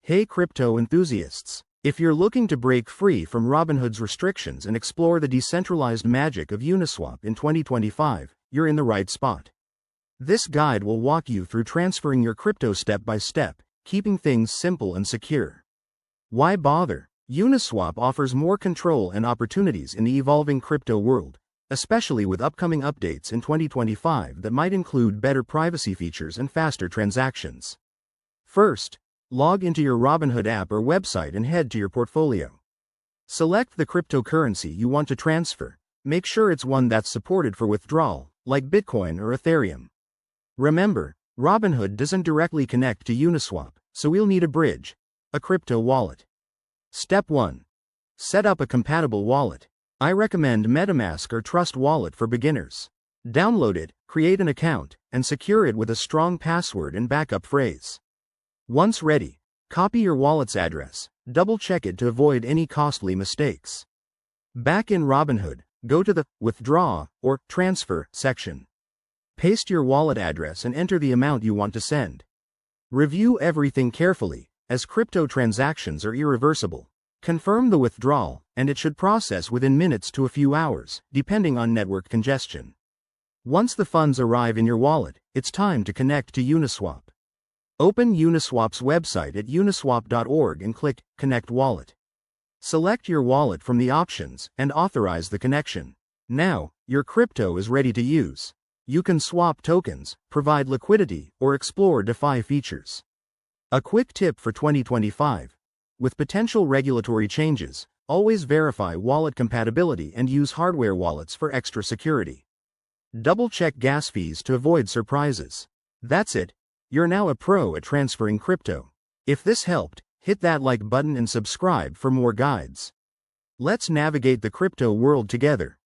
Hey crypto enthusiasts! If you're looking to break free from Robinhood's restrictions and explore the decentralized magic of Uniswap in 2025, you're in the right spot. This guide will walk you through transferring your crypto step by step, keeping things simple and secure. Why bother? Uniswap offers more control and opportunities in the evolving crypto world, especially with upcoming updates in 2025 that might include better privacy features and faster transactions. First, log into your Robinhood app or website and head to your portfolio. Select the cryptocurrency you want to transfer. Make sure it's one that's supported for withdrawal, like Bitcoin or Ethereum. Remember, Robinhood doesn't directly connect to Uniswap, so we'll need a bridge, a crypto wallet. Step 1. Set up a compatible wallet. I recommend MetaMask or Trust Wallet for beginners. Download it, create an account, and secure it with a strong password and backup phrase. Once ready, copy your wallet's address, double-check it to avoid any costly mistakes. Back in Robinhood, go to the Withdraw or Transfer section. Paste your wallet address and enter the amount you want to send. Review everything carefully, as crypto transactions are irreversible. Confirm the withdrawal, and it should process within minutes to a few hours, depending on network congestion. Once the funds arrive in your wallet, it's time to connect to Uniswap. Open Uniswap's website at uniswap.org and click Connect Wallet. Select your wallet from the options and authorize the connection. Now, your crypto is ready to use. You can swap tokens, provide liquidity, or explore DeFi features. A quick tip for 2025. With potential regulatory changes, always verify wallet compatibility and use hardware wallets for extra security. Double-check gas fees to avoid surprises. That's it. You're now a pro at transferring crypto. If this helped, hit that like button and subscribe for more guides. Let's navigate the crypto world together.